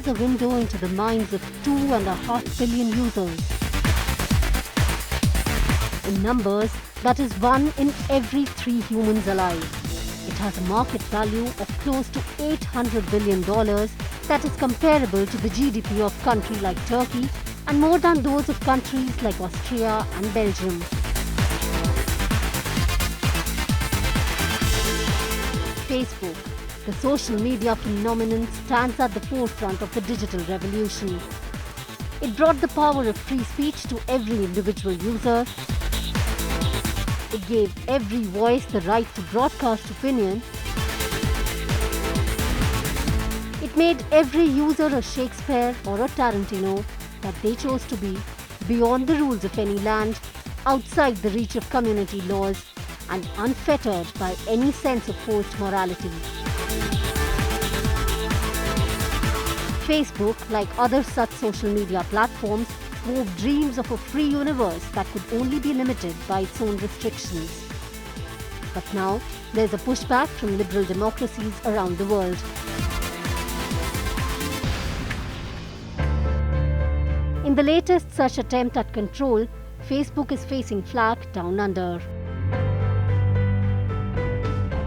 has a window into the minds of 2.5 billion users. In numbers, that is 1 in every 3 humans alive. It has a market value of close to $800 billion that is comparable to the GDP of a country like Turkey and more than those of countries like Austria and Belgium. Facebook, the social media phenomenon, stands at the forefront of the digital revolution. It brought the power of free speech to every individual user. It gave every voice the right to broadcast opinion. It made every user a Shakespeare or a Tarantino that they chose to be, beyond the rules of any land, outside the reach of community laws, and unfettered by any sense of forced morality. Facebook, like other such social media platforms, wove dreams of a free universe that could only be limited by its own restrictions. But now, there's a pushback from liberal democracies around the world. In the latest such attempt at control, Facebook is facing Flak down under.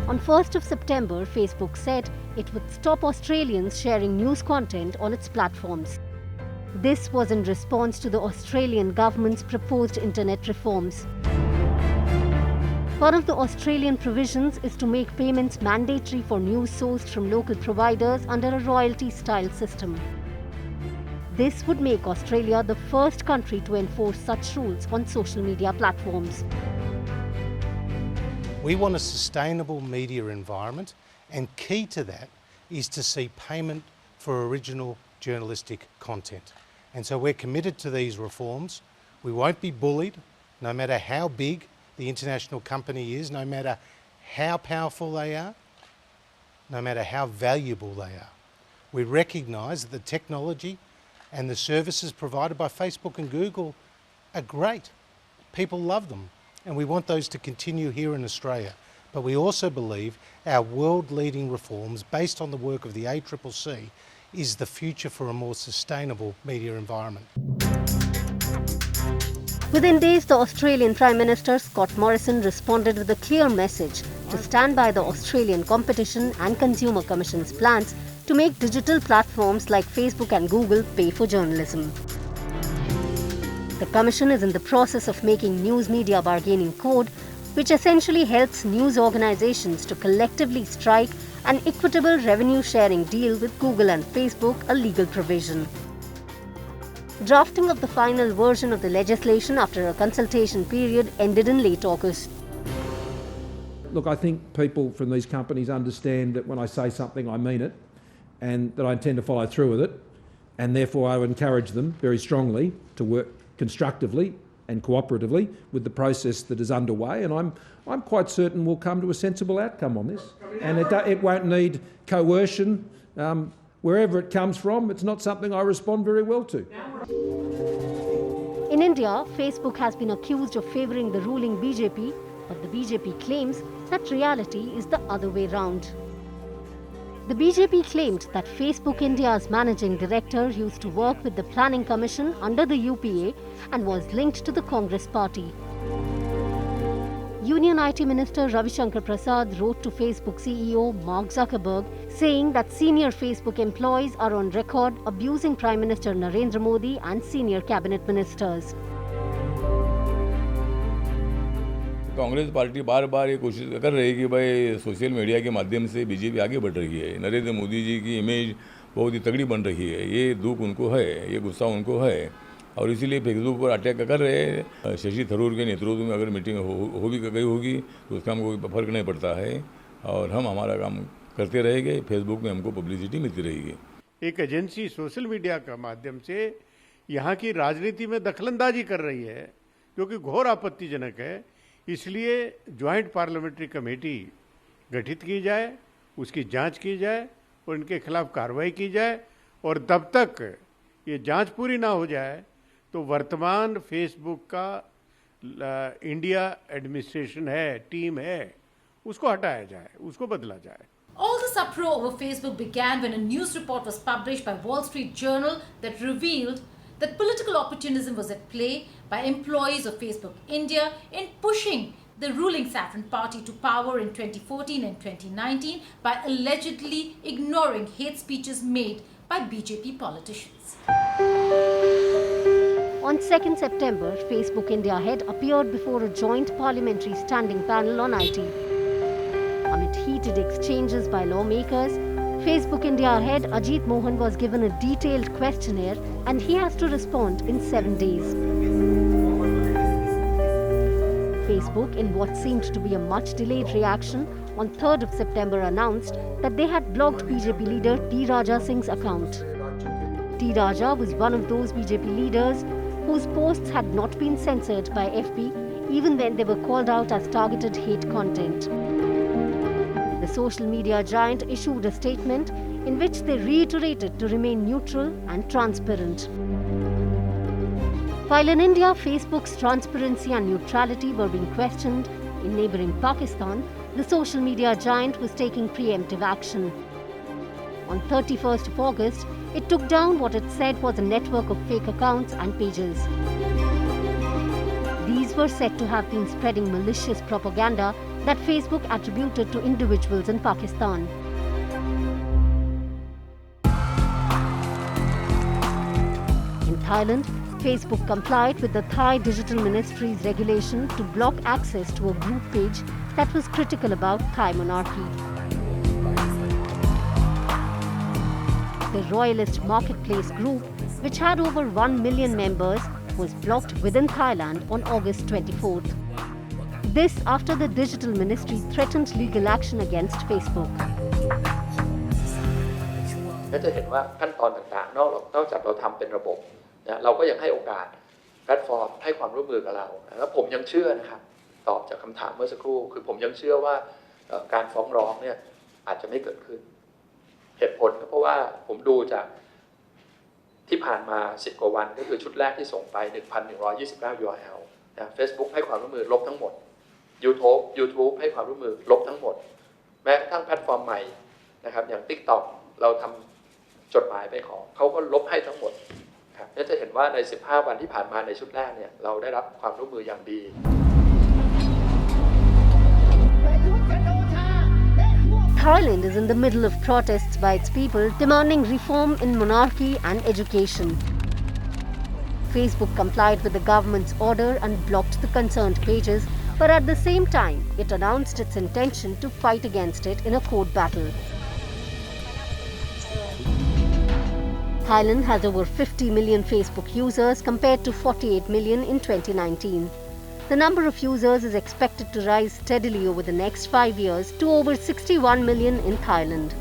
On 1st of September, Facebook said it would stop Australians sharing news content on its platforms. This was in response to the Australian government's proposed internet reforms. One of the Australian provisions is to make payments mandatory for news sourced from local providers under a royalty-style system. This would make Australia the first country to enforce such rules on social media platforms. We want a sustainable media environment, and key to that is to see payment for original journalistic content. And so we're committed to these reforms. We won't be bullied, no matter how big the international company is, no matter how powerful they are, no matter how valuable they are. We recognise that the technology and the services provided by Facebook and Google are great. People love them. And we want those to continue here in Australia. But we also believe our world-leading reforms, based on the work of the ACCC, is the future for a more sustainable media environment. Within days, the Australian Prime Minister Scott Morrison responded with a clear message to stand by the Australian Competition and Consumer Commission's plans to make digital platforms like Facebook and Google pay for journalism. The Commission is in the process of making news media bargaining code, which essentially helps news organizations to collectively strike an equitable revenue-sharing deal with Google and Facebook, a legal provision. Drafting of the final version of the legislation after a consultation period ended in late August. Look, I think people from these companies understand that when I say something, I mean it, and that I intend to follow through with it, and therefore I would encourage them very strongly to work constructively and cooperatively with the process that is underway, and I'm quite certain we'll come to a sensible outcome on this. And it won't need coercion wherever it comes from. It's not something I respond very well to. In India, Facebook has been accused of favouring the ruling BJP, but the BJP claims that reality is the other way round. The BJP claimed that Facebook India's managing director used to work with the Planning Commission under the UPA and was linked to the Congress party. Union IT Minister Ravi Shankar Prasad wrote to Facebook CEO Mark Zuckerberg saying that senior Facebook employees are on record abusing Prime Minister Narendra Modi and senior cabinet ministers. Congress party बार बार ये कोशिश कर रही है कि भाई social media के माध्यम से बीजेपी आगे बढ़ रही है, नरेंद्र मोदी जी की इमेज बहुत ही तगड़ी बन रही है, ये दुख उनको है, ये गुस्सा उनको है, और इसीलिए फेसबुक पर अटैक कर रहे हैं। शशि थरूर के नेतृत्व में अगर मीटिंग हो भी गई होगी तो उसका हमको कोई फर्क नहीं पड़ता है, और हम हमारा काम करते रहेंगे, फेसबुक में हमको पब्लिसिटी मिलती रहेगी। एक एजेंसी सोशल मीडिया का माध्यम से यहाँ की राजनीति में दखलंदाजी कर रही है, जो कि घोर आपत्तिजनक है। इसलिए ज्वाइंट पार्लियामेंट्री कमेटी गठित की जाए, उसकी जांच की जाए और इनके खिलाफ कार्रवाई की जाए, और तब तक ये जांच पूरी ना हो जाए तो वर्तमान फेसबुक का इंडिया एडमिनिस्ट्रेशन है, टीम है, उसको हटाया जाए, उसको बदला जाए। All the uproar over Facebook began when a news report was published by Wall Street Journal that revealed that political opportunism was at play by employees of Facebook India in pushing the ruling Saffron Party to power in 2014 and 2019 by allegedly ignoring hate speeches made by BJP politicians. On 2nd September, Facebook India head appeared before a joint parliamentary standing panel on IT. Amid heated exchanges by lawmakers, Facebook India head Ajit Mohan was given a detailed questionnaire and he has to respond in 7 days. Facebook, in what seemed to be a much delayed reaction, on 3rd of September announced that they had blocked BJP leader T. Raja Singh's account. T. Raja was one of those BJP leaders whose posts had not been censored by FB even when they were called out as targeted hate content. The social media giant issued a statement in which they reiterated to remain neutral and transparent. While in India, Facebook's transparency and neutrality were being questioned, in neighbouring Pakistan, the social media giant was taking preemptive action. On 31st of August, it took down what it said was a network of fake accounts and pages. These were said to have been spreading malicious propaganda that Facebook attributed to individuals in Pakistan. In Thailand, Facebook complied with the Thai Digital Ministry's regulation to block access to a group page that was critical about Thai monarchy. The Royalist Marketplace group, which had over 1 million members, was blocked within Thailand on August 24th. This after the Digital Ministry threatened legal action against Facebook. ก็จะเห็นว่าขั้นตอนต่างๆนอกจากเราทำเป็นระบบนะเราก็ยังให้โอกาสแพลตฟอร์มให้ความร่วมมือกับเราแล้วผมยังเชื่อนะครับตอบจากคำถามเมื่อสักครู่คือผมยังเชื่อว่าการฟ้องร้องเนี่ยอาจจะไม่เกิดขึ้นเหตุผลก็เพราะว่าผมดูจากที่ผ่านมา10กว่าวันก็คือชุดแรกที่ส่งไป 1,129 URL นะ Facebook ให้ความร่วมมือลบทั้งหมด YouTube ให้ความร่วมมือลบทั้งหมดแม้กระทั่งแพลตฟอร์มใหม่นะครับอย่าง TikTok เราทำจดหมายไปขอเขาก็ลบให้ทั้งหมดครับนี่จะเห็นว่าใน15วันที่ผ่านมาในชุดแรกเนี่ยเราได้รับความร่วมมืออย่างดี Thailand is in the middle of protests by its people demanding reform in monarchy and education. Facebook complied with the government's order and blocked the concerned pages, but at the same time, it announced its intention to fight against it in a court battle. Thailand has over 50 million Facebook users compared to 48 million in 2019. The number of users is expected to rise steadily over the next 5 years to over 61 million in Thailand.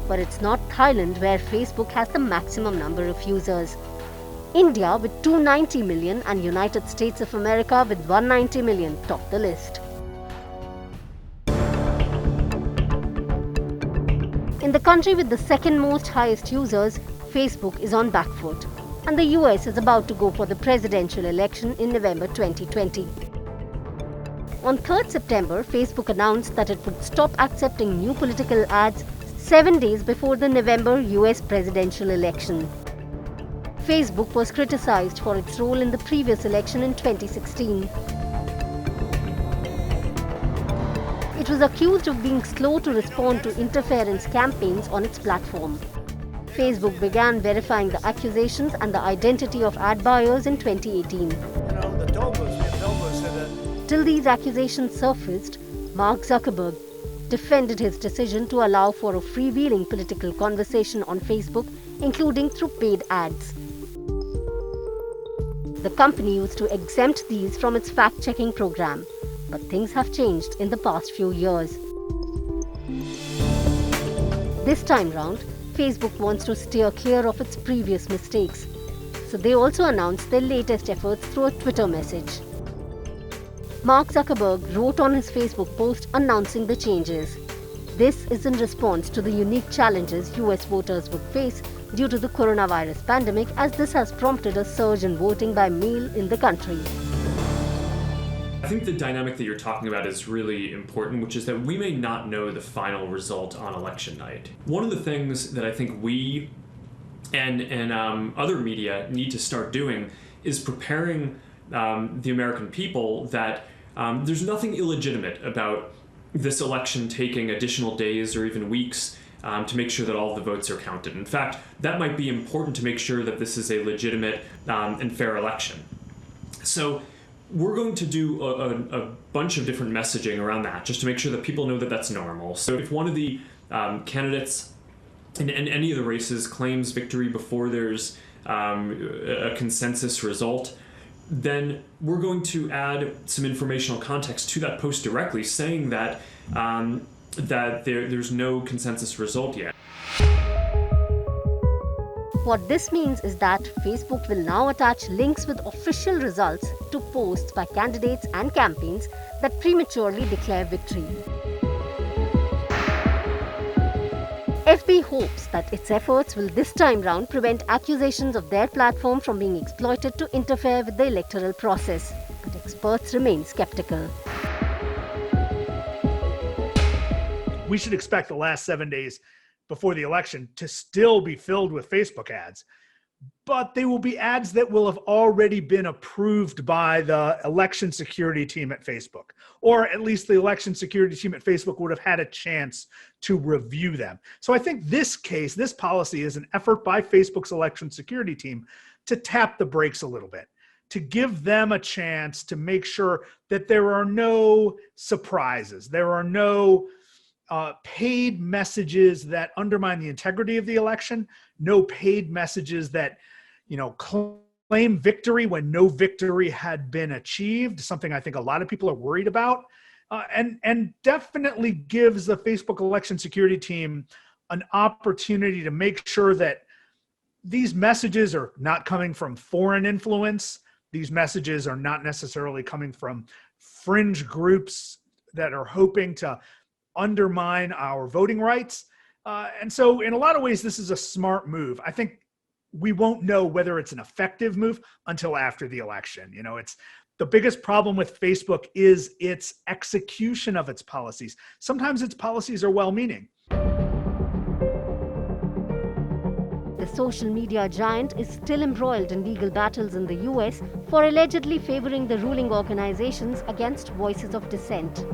But it's not Thailand where Facebook has the maximum number of users. India with 290 million and United States of America with 190 million top the list. In the country with the second most highest users, Facebook is on back foot, and the US is about to go for the presidential election in November 2020. On 3rd September, Facebook announced that it would stop accepting new political ads 7 days before the November US presidential election. Facebook was criticized for its role in the previous election in 2016. It was accused of being slow to respond to interference campaigns on its platform. Facebook began verifying the accusations and the identity of ad buyers in 2018. Till these accusations surfaced, Mark Zuckerberg defended his decision to allow for a freewheeling political conversation on Facebook, including through paid ads. The company used to exempt these from its fact-checking program, but things have changed in the past few years. This time round, Facebook wants to steer clear of its previous mistakes, so they also announced their latest efforts through a Twitter message. Mark Zuckerberg wrote on his Facebook post announcing the changes. This is in response to the unique challenges US voters would face due to the coronavirus pandemic, as this has prompted a surge in voting by mail in the country. I think the dynamic that you're talking about is really important, which is that we may not know the final result on election night. One of the things that I think we and other media need to start doing is preparing the American people that there's nothing illegitimate about this election taking additional days or even weeks to make sure that all of the votes are counted. In fact, that might be important to make sure that this is a legitimate and fair election. So we're going to do a bunch of different messaging around that just to make sure that people know that that's normal. So if one of the candidates in any of the races claims victory before there's a consensus result, then we're going to add some informational context to that post directly, saying that there's no consensus result yet. What this means is that Facebook will now attach links with official results to posts by candidates and campaigns that prematurely declare victory. FB hopes that its efforts will this time round prevent accusations of their platform from being exploited to interfere with the electoral process, but experts remain skeptical. We should expect the last 7 days before the election to still be filled with Facebook ads, but they will be ads that will have already been approved by the election security team at Facebook, or at least the election security team at Facebook would have had a chance to review them. So I think this policy is an effort by Facebook's election security team to tap the brakes a little bit, to give them a chance to make sure that there are no surprises, there are no paid messages that undermine the integrity of the election, no paid messages that, claim victory when no victory had been achieved, something I think a lot of people are worried about, and definitely gives the Facebook election security team an opportunity to make sure that these messages are not coming from foreign influence. These messages are not necessarily coming from fringe groups that are hoping to undermine our voting rights. And so in a lot of ways, this is a smart move. I think we won't know whether it's an effective move until after the election. It's the biggest problem with Facebook is its execution of its policies. Sometimes its policies are well-meaning. The social media giant is still embroiled in legal battles in the US for allegedly favoring the ruling organizations against voices of dissent.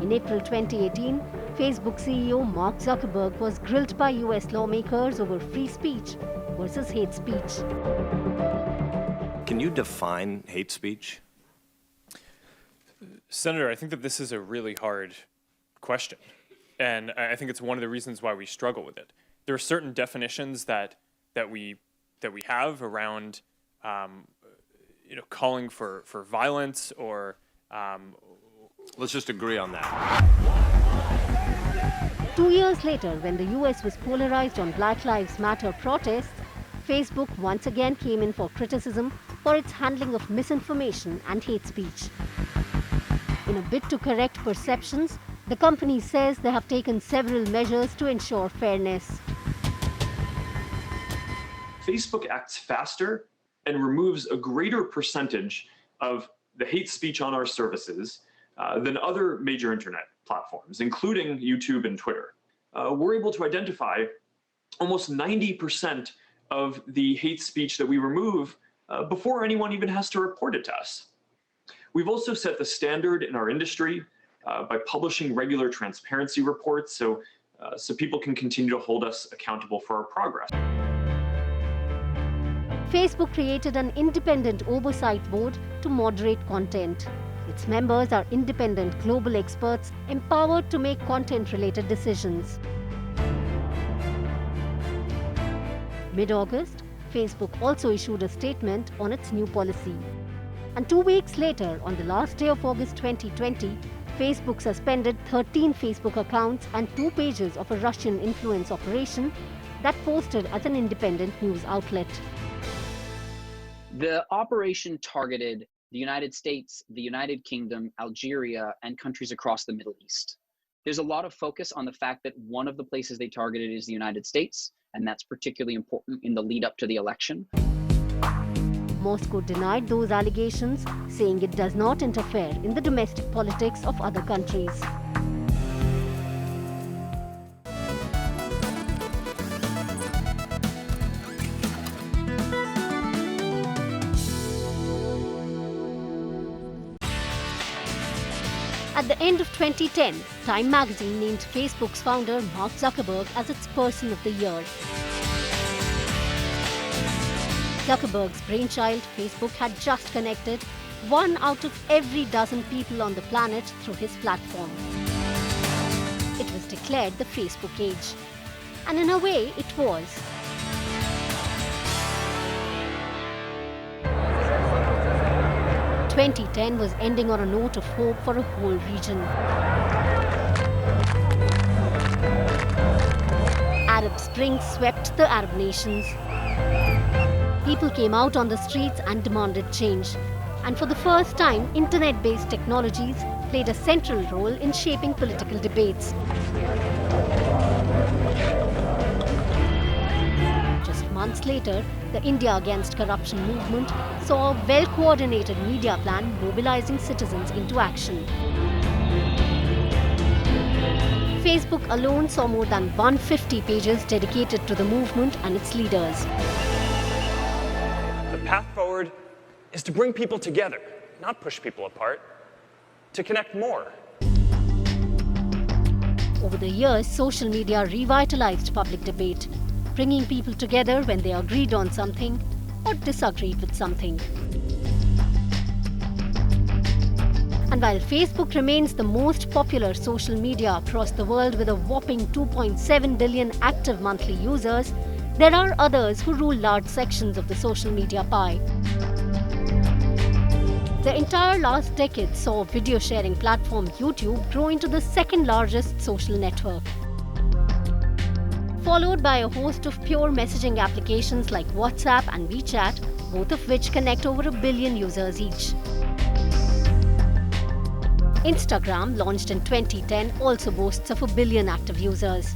In April 2018, Facebook CEO Mark Zuckerberg was grilled by US lawmakers over free speech versus hate speech. Can you define hate speech? Senator, I think that this is a really hard question, and I think it's one of the reasons why we struggle with it. There are certain definitions that we have around calling for violence or let's just agree on that. 2 years later, when the US was polarized on Black Lives Matter protests, Facebook once again came in for criticism for its handling of misinformation and hate speech. In a bid to correct perceptions, the company says they have taken several measures to ensure fairness. Facebook acts faster and removes a greater percentage of the hate speech on our services than other major internet platforms, including YouTube and Twitter. We're able to identify almost 90% of the hate speech that we remove before anyone even has to report it to us. We've also set the standard in our industry by publishing regular transparency reports so people can continue to hold us accountable for our progress. Facebook created an independent oversight board to moderate content. Its members are independent global experts empowered to make content-related decisions. Mid-August, Facebook also issued a statement on its new policy. And 2 weeks later, on the last day of August 2020, Facebook suspended 13 Facebook accounts and 2 pages of a Russian influence operation that posted as an independent news outlet. The operation targeted the United States, the United Kingdom, Algeria, and countries across the Middle East. There's a lot of focus on the fact that one of the places they targeted is the United States, and that's particularly important in the lead up to the election. Moscow denied those allegations, saying it does not interfere in the domestic politics of other countries. At the end of 2010, Time magazine named Facebook's founder Mark Zuckerberg as its Person of the Year. Zuckerberg's brainchild, Facebook, had just connected 1 out of every dozen people on the planet through his platform. It was declared the Facebook age. And in a way, it was. "2010 was ending on a note of hope for a whole region. Arab Spring swept the Arab nations. People came out on the streets and demanded change. And for the first time, internet-based technologies played a central role in shaping political debates. Just months later, the India Against Corruption movement saw a well-coordinated media plan mobilizing citizens into action. Facebook alone saw more than 150 pages dedicated to the movement and its leaders. The path forward is to bring people together, not push people apart, to connect more. Over the years, social media revitalized public debate, bringing people together when they agreed on something or disagreed with something. And while Facebook remains the most popular social media across the world with a whopping 2.7 billion active monthly users, there are others who rule large sections of the social media pie. The entire last decade saw video sharing platform YouTube grow into the second largest social network, followed by a host of pure messaging applications like WhatsApp and WeChat, both of which connect over 1 billion users each. Instagram, launched in 2010, also boasts of 1 billion active users.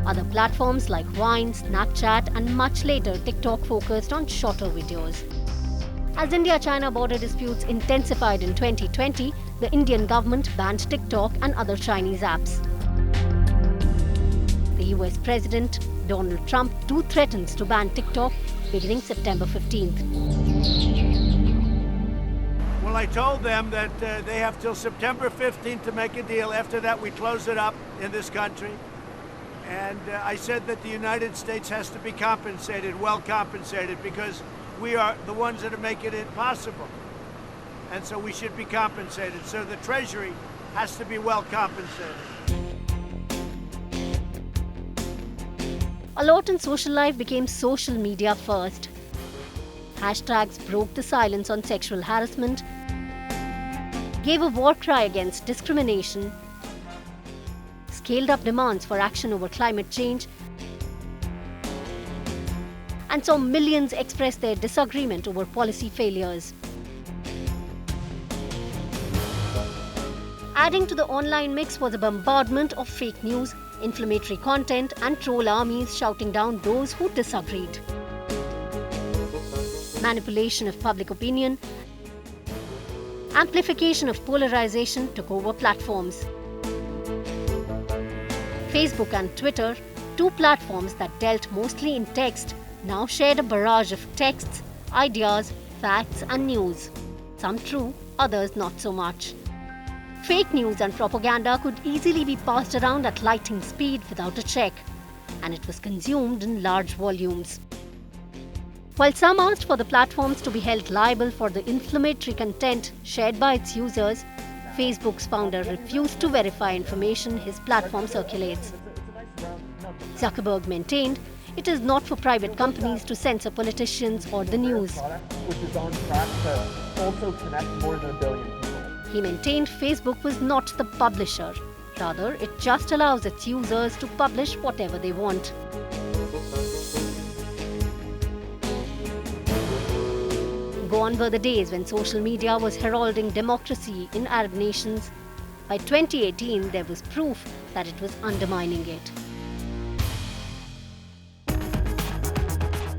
Other platforms like Vine, Snapchat, and much later TikTok focused on shorter videos. As India-China border disputes intensified in 2020, the Indian government banned TikTok and other Chinese apps. The US President, Donald Trump, too threatens to ban TikTok beginning September 15th. Well, I told them that they have till September 15th to make a deal. After that, we close it up in this country. And I said that the United States has to be compensated, well compensated, because we are the ones that are making it possible. And so we should be compensated. So the Treasury has to be well compensated. A lot in social life became social media first. Hashtags broke the silence on sexual harassment, gave a war cry against discrimination, scaled up demands for action over climate change, and saw millions express their disagreement over policy failures. Adding to the online mix was a bombardment of fake news, inflammatory content, and troll armies shouting down those who disagreed. Manipulation of public opinion, amplification of polarization took over platforms. Facebook and Twitter, two platforms that dealt mostly in text, now shared a barrage of texts, ideas, facts, and news. Some true, others not so much. Fake news and propaganda could easily be passed around at lightning speed without a check, and it was consumed in large volumes. While some asked for the platforms to be held liable for the inflammatory content shared by its users, Facebook's founder refused to verify information his platform circulates. Zuckerberg maintained it is not for private companies to censor politicians or the news. Which is on track to also connect more than 1 billion people. He maintained Facebook was not the publisher. Rather, it just allows its users to publish whatever they want. Gone were the days when social media was heralding democracy in Arab nations. By 2018, there was proof that it was undermining it.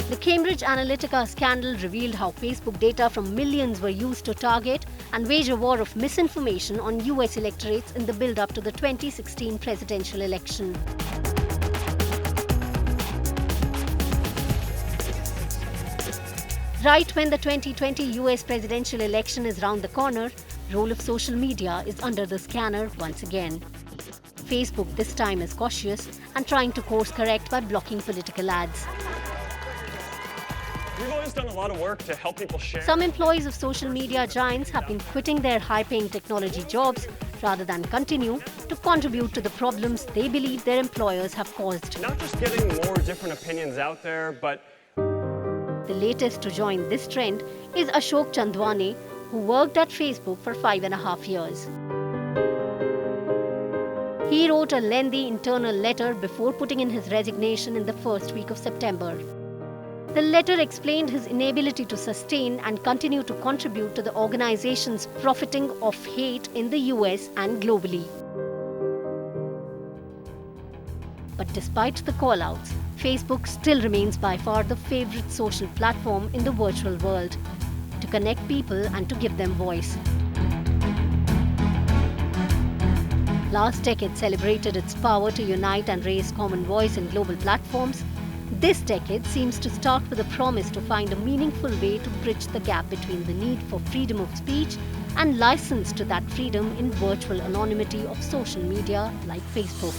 The Cambridge Analytica scandal revealed how Facebook data from millions were used to target and wage a war of misinformation on US electorates in the build-up to the 2016 presidential election. Right when the 2020 US presidential election is round the corner, role of social media is under the scanner once again. Facebook this time is cautious and trying to course correct by blocking political ads. We've always done a lot of work to help people share. Some employees of social media giants have been quitting their high-paying technology jobs rather than continue to contribute to the problems they believe their employers have caused. Not just getting more different opinions out there, but the latest to join this trend is Ashok Chandwane, who worked at Facebook for 5.5 years. He wrote a lengthy internal letter before putting in his resignation in the first week of September. The letter explained his inability to sustain and continue to contribute to the organization's profiting off hate in the US and globally. But despite the call-outs, Facebook still remains by far the favorite social platform in the virtual world, to connect people and to give them voice. Last decade celebrated its power to unite and raise common voice in global platforms. This decade seems to start with a promise to find a meaningful way to bridge the gap between the need for freedom of speech and license to that freedom in virtual anonymity of social media like Facebook.